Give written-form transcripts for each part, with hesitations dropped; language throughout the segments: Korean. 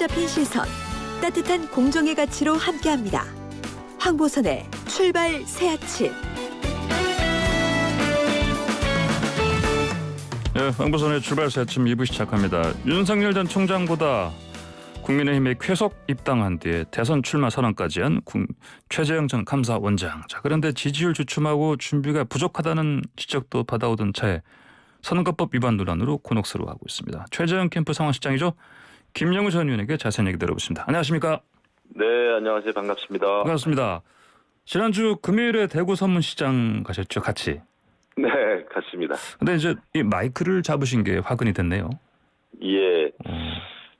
잡힌 시선, 따뜻한 공정의 가치로 함께합니다. 황보선의 출발 새아침. 네, 황보선의 출발 새아침 2부 시작합니다. 윤석열 전 총장보다 국민의힘에 쾌속 입당한 뒤에 대선 출마 선언까지 한 최재형 전 감사원장. 자, 그런데 지지율 주춤하고 준비가 부족하다는 지적도 받아오던 차에 선거법 위반 논란으로 곤혹스러워하고 있습니다. 최재형 캠프 상황실장이죠. 김영우 전 의원에게 자세한 얘기 들어보겠습니다. 안녕하십니까? 네, 안녕하세요. 반갑습니다. 반갑습니다. 지난주 금요일에 대구 서문시장 가셨죠, 같이? 네, 같습니다. 근데 이제 이 마이크를 잡으신 게 화근이 됐네요. 예.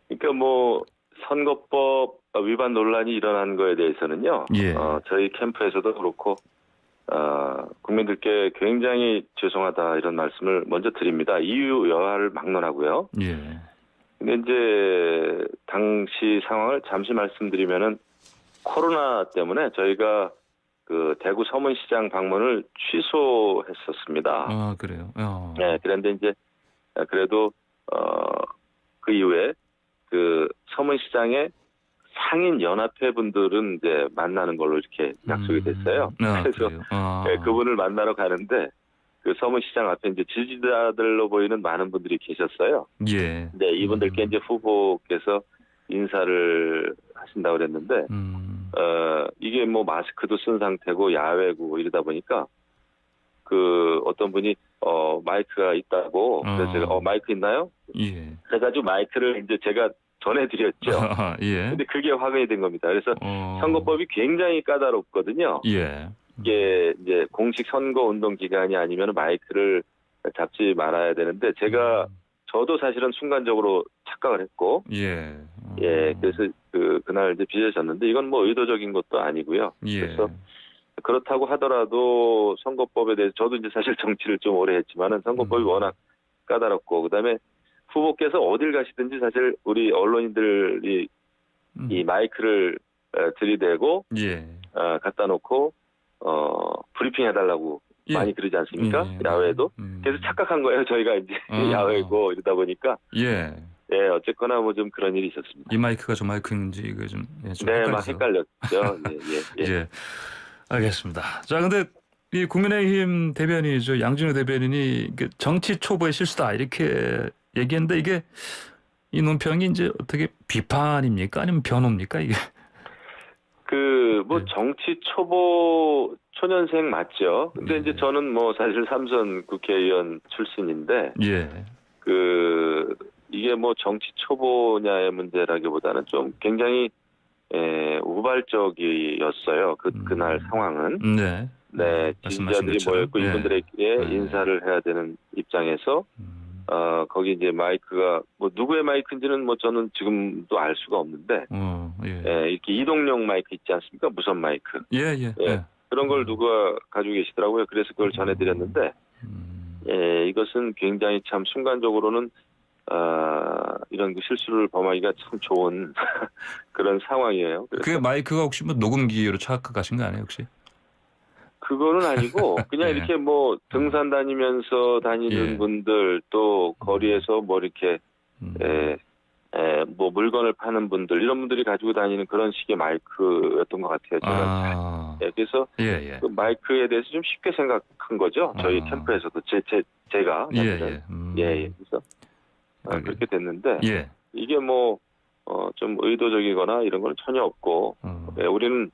그러니까 뭐 선거법 위반 논란이 일어난 거에 대해서는요. 예. 저희 캠프에서도 그렇고 국민들께 굉장히 죄송하다 이런 말씀을 먼저 드립니다. 이유 여하를 막론하고요. 예. 근데 이제 당시 상황을 잠시 말씀드리면은 코로나 때문에 저희가 그 대구 서문시장 방문을 취소했었습니다. 아, 그래요. 네, 그런데 이제 그래도 그 이후에 그 서문시장의 상인 연합회 분들은 이제 만나는 걸로 이렇게 약속이 됐어요. 그래서 네, 그분을 만나러 가는데 그 서문시장 앞에 이제 지지자들로 보이는 많은 분들이 계셨어요. 예. 네, 이분들께 이제 후보께서 인사를 하신다고 그랬는데 이게 뭐 마스크도 쓴 상태고 야외고 이러다 보니까 그 어떤 분이 마이크가 있다고 그래서 제가 마이크 있나요? 예. 그래가지고 마이크를 이제 제가 전해드렸죠. 예. 근데 그게 화근이 된 겁니다. 그래서 선거법이 굉장히 까다롭거든요. 예. 이게 이제 공식 선거 운동 기간이 아니면 마이크를 잡지 말아야 되는데 제가 저도 사실은 순간적으로 착각을 했고, 예. 예, 그래서 그날 이제 빚어졌는데 이건 뭐 의도적인 것도 아니고요. 예. 그래서 그렇다고 하더라도 선거법에 대해서 저도 이제 사실 정치를 좀 오래 했지만은 선거법이 워낙 까다롭고 그다음에 후보께서 어딜 가시든지 사실 우리 언론인들이 이 마이크를 들이대고 예. 갖다 놓고 브리핑 해달라고 예. 많이 그러지 않습니까? 예. 야외도. 그래서 착각한 거예요. 저희가 이제 야외고 이러다 보니까. 예. 예, 어쨌거나 뭐 좀 그런 일이 있었습니다. 이 마이크가 저 마이크인지 이거 좀 네, 막 헷갈렸죠. 예. 예. 알겠습니다. 자, 근데 이 국민의힘 대변인이죠. 양진우 대변인이 정치 초보의 실수다 이렇게 얘기했는데 이게 이 논평이 이제 어떻게 비판입니까? 아니면 변호입니까? 이게? 뭐 정치 초보 초년생 맞죠. 근데 이제 저는 뭐 사실 삼선 국회의원 출신인데 예. 이게 뭐 정치 초보냐의 문제라기보다는 좀 굉장히 우발적이었어요. 그날 상황은. 네. 네, 지지자들이 모였고 이분들에게 인사를 해야 되는 입장에서 거기 이제 마이크가 뭐 누구의 마이크인지는 뭐 저는 지금도 알 수가 없는데 이렇게 이동용 마이크 있지 않습니까? 무선 마이크. 예. 그런 걸 누가 가지고 계시더라고요. 그래서 그걸 전해드렸는데 이것은 굉장히 참 순간적으로는 이런 그 실수를 범하기가 참 좋은 그런 상황이에요. 그 마이크가 혹시 뭐 녹음기로 착각하신 거 아니에요, 혹시? 그거는 아니고 그냥 이렇게 뭐 등산 다니면서 다니는 분들 또 거리에서 뭐 이렇게 뭐 물건을 파는 분들 이런 분들이 가지고 다니는 그런 식의 마이크였던 것 같아요. 저는. 그래서 그 마이크에 대해서 좀 쉽게 생각한 거죠. 저희 캠프에서도 제가 그래서 그렇게 됐는데 이게 뭐 좀 의도적이거나 이런 건 전혀 없고 우리는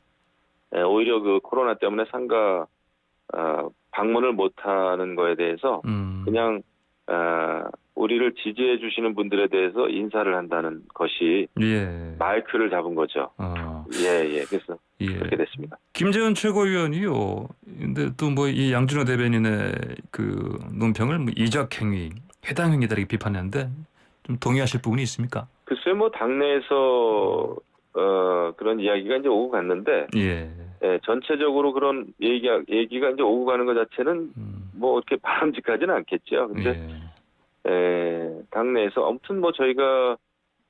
오히려 그 코로나 때문에 상가 방문을 못하는 거에 대해서 그냥 우리를 지지해 주시는 분들에 대해서 인사를 한다는 것이 마이크를 잡은 거죠. 그래서 그렇게 됐습니다. 김재원 최고위원이요. 근데 또 뭐 이 양준호 대변인의 그 논평을 뭐 이적행위, 해당 행위다 이렇게 비판했는데 좀 동의하실 부분이 있습니까? 글쎄 뭐 당내에서 그런 이야기가 이제 오고 갔는데 전체적으로 그런 얘기가 이제 오고 가는 것 자체는 뭐 이렇게 바람직하지는 않겠죠. 근데 당내에서 아무튼 뭐 저희가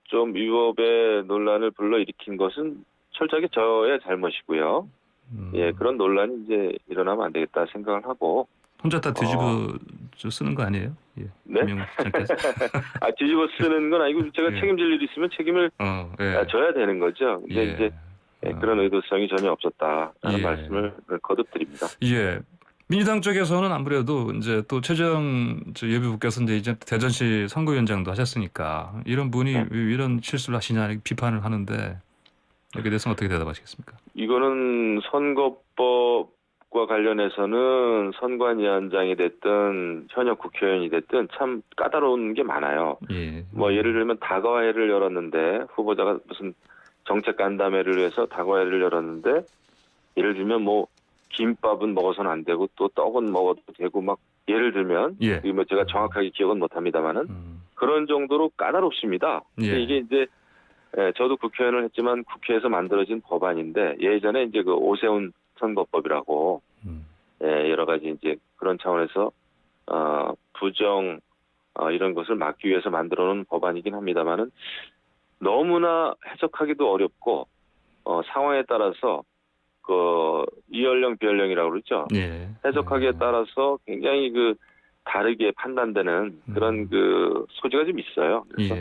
좀 위법의 논란을 불러일으킨 것은 철저하게 저의 잘못이고요. 그런 논란이 이제 일어나면 안 되겠다 생각을 하고 혼자 다 뒤집어 쓰는 거 아니에요? 예. 네? 김영우 시장께서. 뒤집어 쓰는 건 아니고 제가 예. 책임질 일이 있으면 책임을 예. 져야 되는 거죠. 근데 예. 이제 그런 의도성이 전혀 없었다라는 예. 말씀을 거듭드립니다. 예. 민주당 쪽에서는 아무래도 이제 또 최재형 예비부께서 이제 대전시 선거위원장도 하셨으니까 이런 분이 왜 이런 실수를 하시냐 비판을 하는데 여기에 대해서는 어떻게 대답하시겠습니까? 이거는 선거법과 관련해서는 선관위원장이 됐든 현역 국회의원이 됐든 참 까다로운 게 많아요. 예. 뭐 예를 들면 다과회를 열었는데 후보자가 무슨 정책 간담회를 위해서 다과회를 열었는데 예를 들면 뭐 김밥은 먹어서는 안 되고 또 떡은 먹어도 되고 막 예를 들면 뭐 제가 정확하게 기억은 못합니다만은 그런 정도로 까다롭습니다. 이게 이제 저도 국회의원을 했지만 국회에서 만들어진 법안인데 예전에 이제 그 오세훈 선거법이라고 여러 가지 이제 그런 차원에서 부정 이런 것을 막기 위해서 만들어 놓은 법안이긴 합니다만은 너무나 해석하기도 어렵고 상황에 따라서 그 이연령 비연령이라고 그러죠. 예. 해석하기에 따라서 굉장히 그 다르게 판단되는 그런 그 소지가 좀 있어요. 그래서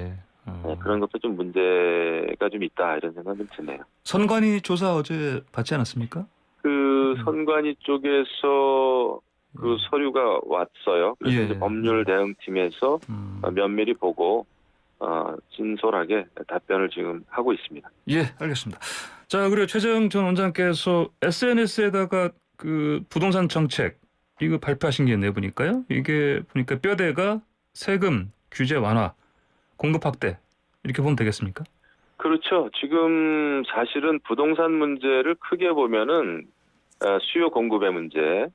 그런 것도 좀 문제가 좀 있다 이런 생각이 좀 드네요. 선관위 조사 어제 받지 않았습니까? 그 선관위 쪽에서 그 서류가 왔어요. 그래서 이제 법률 대응팀에서 면밀히 보고 진솔하게 답변을 지금 하고 있습니다. 예, 알겠습니다. 자, 그리고 최재형 전 원장께서 SNS에다가 그 부동산 정책 이거 발표하신 게 내보니까요. 이게 보니까 뼈대가 세금 규제 완화, 공급 확대 이렇게 보면 되겠습니까? 그렇죠. 지금 사실은 부동산 문제를 크게 보면은 수요 공급의 문제,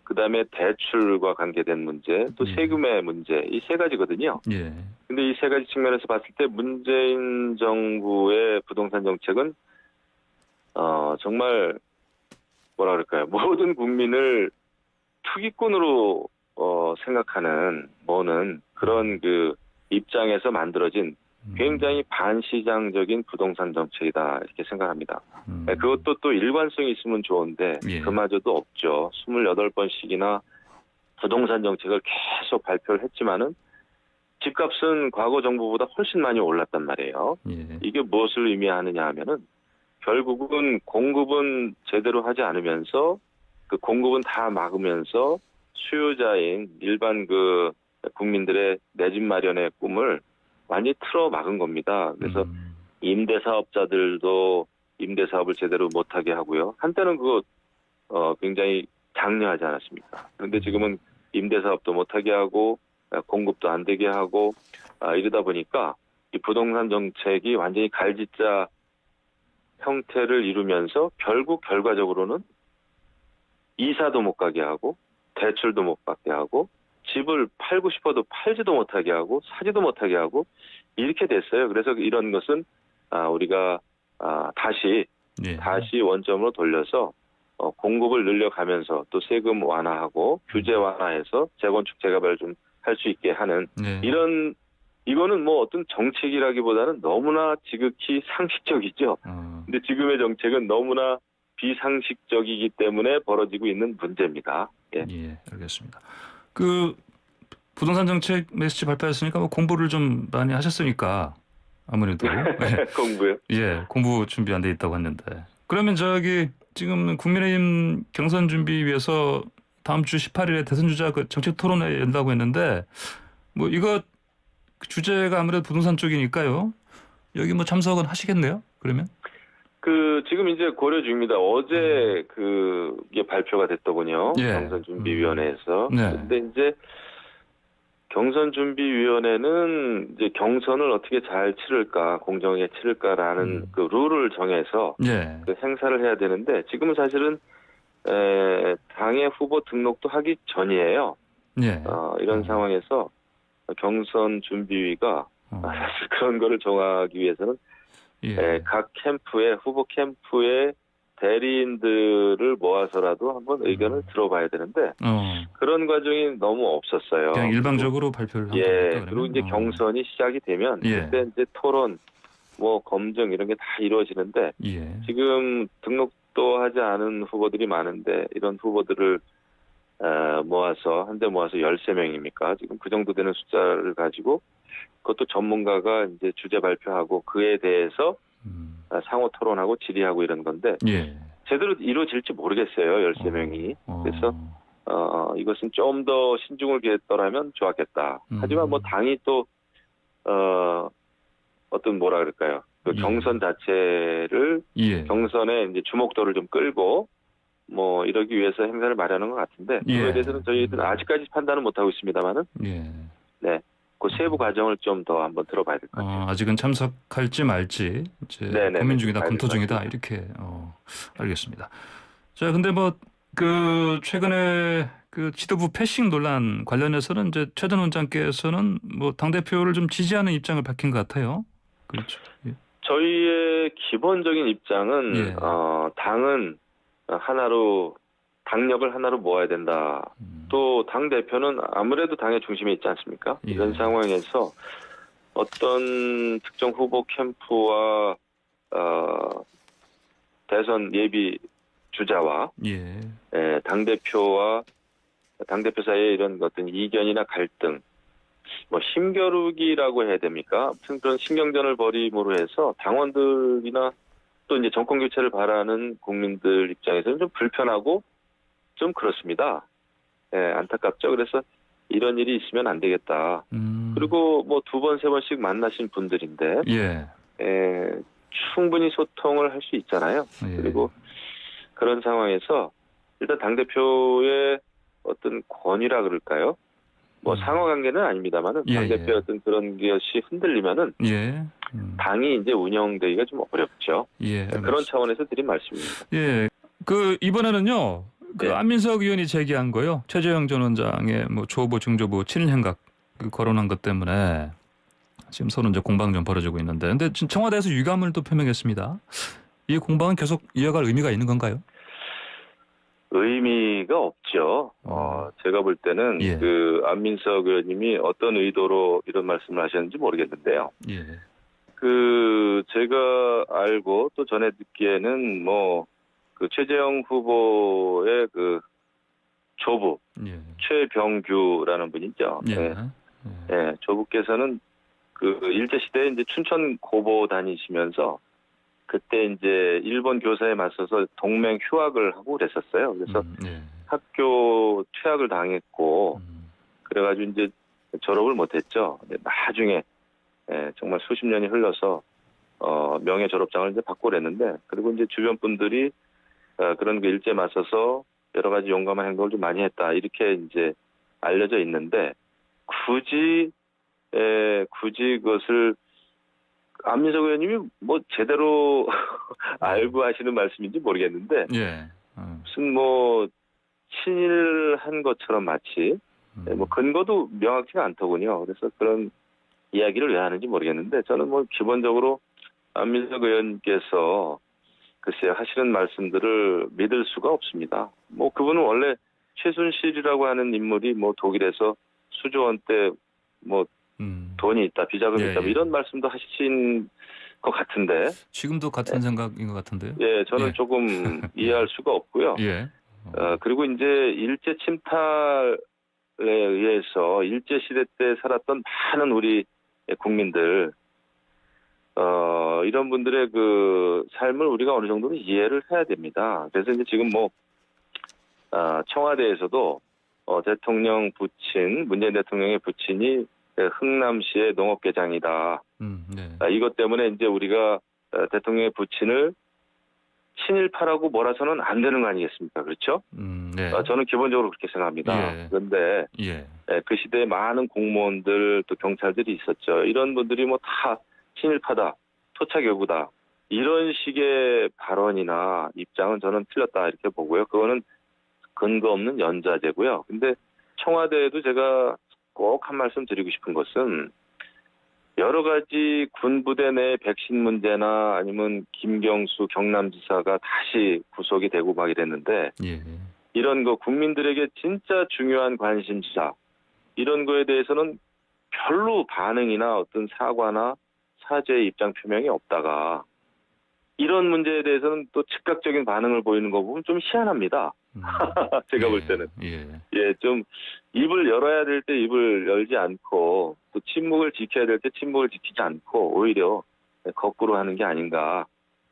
그다음에 대출과 관계된 문제, 또 세금의 문제 이 세 가지거든요. 예. 근데 이 세 가지 측면에서 봤을 때 문재인 정부의 부동산 정책은 정말 뭐라 그럴까요? 모든 국민을 투기꾼으로 생각하는 그런 그 입장에서 만들어진 굉장히 반시장적인 부동산 정책이다 이렇게 생각합니다. 그것도 또 일관성이 있으면 좋은데 그마저도 없죠. 28번씩이나 부동산 정책을 계속 발표를 했지만은 집값은 과거 정부보다 훨씬 많이 올랐단 말이에요. 이게 무엇을 의미하느냐 하면은 결국은 공급은 제대로 하지 않으면서 그 공급은 다 막으면서 수요자인 일반 그 국민들의 내 집 마련의 꿈을 완전히 틀어 막은 겁니다. 그래서 임대사업자들도 임대사업을 제대로 못하게 하고요. 한때는 그거 굉장히 장려하지 않았습니까? 그런데 지금은 임대사업도 못하게 하고 공급도 안 되게 하고 이러다 보니까 이 부동산 정책이 완전히 갈짓자 형태를 이루면서 결국 결과적으로는 이사도 못 가게 하고 대출도 못 받게 하고 집을 팔고 싶어도 팔지도 못하게 하고 사지도 못하게 하고 이렇게 됐어요. 그래서 이런 것은 우리가 다시 원점으로 돌려서 공급을 늘려가면서 또 세금 완화하고 규제 완화해서 재건축 재개발 좀 할 수 있게 하는 이거는 뭐 어떤 정책이라기보다는 너무나 지극히 상식적이죠. 근데 지금의 정책은 너무나 비상식적이기 때문에 벌어지고 있는 문제입니다. 예, 알겠습니다. 그 부동산 정책 메시지 발표했으니까 뭐 공부를 좀 많이 하셨으니까 아무래도 공부요? 예, 공부 준비 안 돼 있다고 했는데 그러면 지금 국민의힘 경선 준비 위해서 다음 주 18일에 대선 주자 그 정책 토론회 연다고 했는데 뭐 이거 주제가 아무래도 부동산 쪽이니까요. 여기 뭐 참석은 하시겠네요? 그러면? 지금 이제 고려 중입니다. 어제 그게 발표가 됐더군요. 경선준비위원회에서. 근데 이제 경선준비위원회는 이제 경선을 어떻게 잘 치를까, 공정하게 치를까라는 그 룰을 정해서 그 행사를 해야 되는데 지금은 사실은 당의 후보 등록도 하기 전이에요. 이런 상황에서 경선준비위가 사실 그런 거를 정하기 위해서는 각 캠프의 후보 캠프의 대리인들을 모아서라도 한번 의견을 들어봐야 되는데 그런 과정이 너무 없었어요. 그냥 일방적으로 발표를 한 겁니까? 그리고 이제 경선이 시작이 되면 그때 이제 토론, 뭐 검증 이런 게 다 이루어지는데 지금 등록도 하지 않은 후보들이 많은데 이런 후보들을 모아서 한 대 모아서 13명입니까? 지금 그 정도 되는 숫자를 가지고 그것도 전문가가 이제 주제 발표하고 그에 대해서 상호 토론하고 질의하고 이런 건데 예. 제대로 이루어질지 모르겠어요. 13명이. 그래서 이것은 좀 더 신중을 기했더라면 좋았겠다. 하지만 뭐 당이 또 어떤 뭐라 그럴까요? 그 경선 자체를 경선에 이제 주목도를 좀 끌고 뭐 이러기 위해서 행사를 마련한 것 같은데 그거에 대해서는 저희들은 아직까지 판단은 못 하고 있습니다만은 네, 그 세부 과정을 좀 더 한번 들어봐야 될 것 같아요. 아직은 참석할지 말지 이제 고민 중이다, 검토 중이다 이렇게 알겠습니다. 자, 근데 뭐 그 최근에 그 지도부 패싱 논란 관련해서는 이제 최 전 원장께서는 뭐 당 대표를 좀 지지하는 입장을 밝힌 것 같아요. 그렇죠. 예. 저희의 기본적인 입장은 당은 하나로 당력을 하나로 모아야 된다. 또 당 대표는 아무래도 당의 중심에 있지 않습니까? 이런 상황에서 어떤 특정 후보 캠프와 대선 예비 주자와 당 대표와 당 대표 사이에 이런 어떤 이견이나 갈등, 뭐 힘겨루기라고 해야 됩니까? 아무튼 그런 신경전을 벌임으로 해서 당원들이나 또 이제 정권 교체를 바라는 국민들 입장에서는 좀 불편하고 좀 그렇습니다. 안타깝죠. 그래서 이런 일이 있으면 안 되겠다. 그리고 뭐 2번, 3번씩 만나신 분들인데 충분히 소통을 할 수 있잖아요. 그리고 그런 상황에서 일단 당대표의 어떤 권위라 그럴까요? 뭐 상호관계는 아닙니다만은 당대표의 어떤 그런 것이 흔들리면은 당이 이제 운영되기가 좀 어렵죠. 그런 차원에서 드린 말씀입니다. 그 이번에는요. 그 안민석 의원이 제기한 거요. 최재형 전 원장의 뭐 조부 중조부 친일 행각 거론한 것 때문에 지금 서로 이제 공방 좀 벌어지고 있는데, 근데 청와대에서 유감을 또 표명했습니다. 이 공방은 계속 이어갈 의미가 있는 건가요? 의미가 없죠. 제가 볼 때는 그 안민석 의원님이 어떤 의도로 이런 말씀을 하셨는지 모르겠는데요. 그 제가 알고 또 전에 듣기에는 뭐 그 최재형 후보의 그 조부 최병규라는 분이죠. 조부께서는 그 일제 시대에 이제 춘천 고보 다니시면서 그때 이제 일본 교사에 맞서서 동맹 휴학을 하고 그랬었어요. 그래서 학교 퇴학을 당했고 그래가지고 이제 졸업을 못했죠. 나중에 정말 수십 년이 흘러서 명예 졸업장을 이제 받고 그랬는데, 그리고 이제 주변 분들이 그런 그 일제에 맞서서 여러 가지 용감한 행동을 좀 많이 했다 이렇게 이제 알려져 있는데 굳이 그것을 안민석 의원님이 뭐 제대로 알고 하시는 말씀인지 모르겠는데 무슨 뭐 친일한 것처럼 마치 뭐 근거도 명확치가 않더군요. 그래서 그런 이야기를 왜 하는지 모르겠는데 저는 뭐 기본적으로 안민석 의원께서 글쎄요 하시는 말씀들을 믿을 수가 없습니다. 뭐 그분은 원래 최순실이라고 하는 인물이 뭐 독일에서 수조 원대 뭐 돈이 있다, 비자금이 있다, 뭐 이런 말씀도 하신 것 같은데 지금도 같은 생각인 것 같은데요. 저는 조금 이해할 수가 없고요. 그리고 이제 일제 침탈에 의해서 일제 시대 때 살았던 많은 우리 국민들 이런 분들의 그 삶을 우리가 어느 정도는 이해를 해야 됩니다. 그래서 이제 지금 뭐 청와대에서도 대통령 부친, 문재인 대통령의 부친이 흥남시의 농업계장이다. 이것 때문에 이제 우리가 대통령의 부친을 친일파라고 몰아서는 안 되는 거 아니겠습니까? 그렇죠? 저는 기본적으로 그렇게 생각합니다. 그런데 그 시대에 많은 공무원들 또 경찰들이 있었죠. 이런 분들이 뭐 다 친일파다, 토착여구다 이런 식의 발언이나 입장은 저는 틀렸다 이렇게 보고요. 그거는 근거 없는 연자제고요. 근데 청와대에도 제가 꼭 한 말씀 드리고 싶은 것은 여러 가지 군부대 내 백신 문제나 아니면 김경수 경남지사가 다시 구속이 되고 막 이랬는데 이런 거 국민들에게 진짜 중요한 관심사 이런 거에 대해서는 별로 반응이나 어떤 사과나 사죄의 입장 표명이 없다가 이런 문제에 대해서는 또 즉각적인 반응을 보이는 거 보면 좀 희한합니다. 제가 볼 때는. 예, 좀 입을 열어야 될 때 입을 열지 않고 또 침묵을 지켜야 될 때 침묵을 지키지 않고 오히려 거꾸로 하는 게 아닌가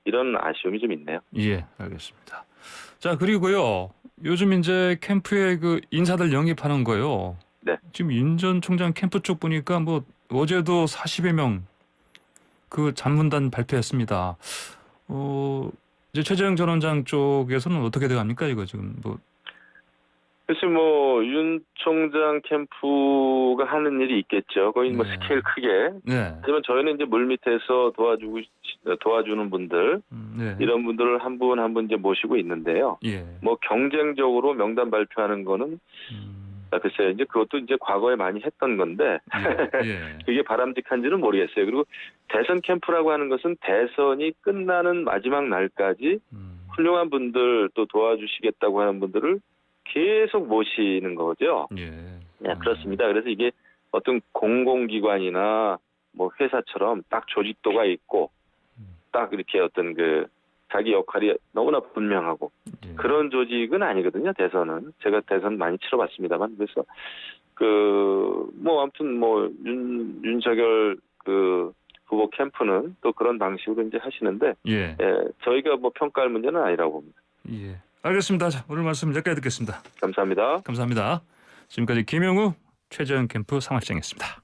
이런 아쉬움이 좀 있네요. 예, 알겠습니다. 자, 그리고요. 요즘 이제 캠프에 그 인사들 영입하는 거요. 네. 지금 윤 전 총장 캠프 쪽 보니까 뭐 어제도 40여 명 그 잔문단 발표했습니다. 이제 최재형 전 원장 쪽에서는 어떻게 돼갑니까 이거 지금 뭐? 글쎄 뭐 윤 총장 캠프가 하는 일이 있겠죠. 거의 뭐 스케일 크게. 네. 하지만 저희는 이제 물 밑에서 도와주는 분들 이런 분들을 한 분 한 분 이제 모시고 있는데요. 예. 뭐 경쟁적으로 명단 발표하는 거는 글쎄 이제 그것도 이제 과거에 많이 했던 건데 그게 바람직한지는 모르겠어요. 그리고 대선 캠프라고 하는 것은 대선이 끝나는 마지막 날까지 훌륭한 분들 또 도와주시겠다고 하는 분들을 계속 모시는 거죠. 네, 그렇습니다. 그래서 이게 어떤 공공기관이나 뭐 회사처럼 딱 조직도가 있고 딱 이렇게 어떤 그 자기 역할이 너무나 분명하고 그런 조직은 아니거든요. 대선은 제가 대선 많이 치러봤습니다만 그래서 그 뭐 아무튼 뭐 윤석열 그 후보 캠프는 또 그런 방식으로 이제 하시는데 저희가 뭐 평가할 문제는 아니라고 봅니다. 예. 알겠습니다. 자, 오늘 말씀 여기까지 듣겠습니다. 감사합니다. 감사합니다. 지금까지 김영우 최재형 캠프 상황실장이었습니다.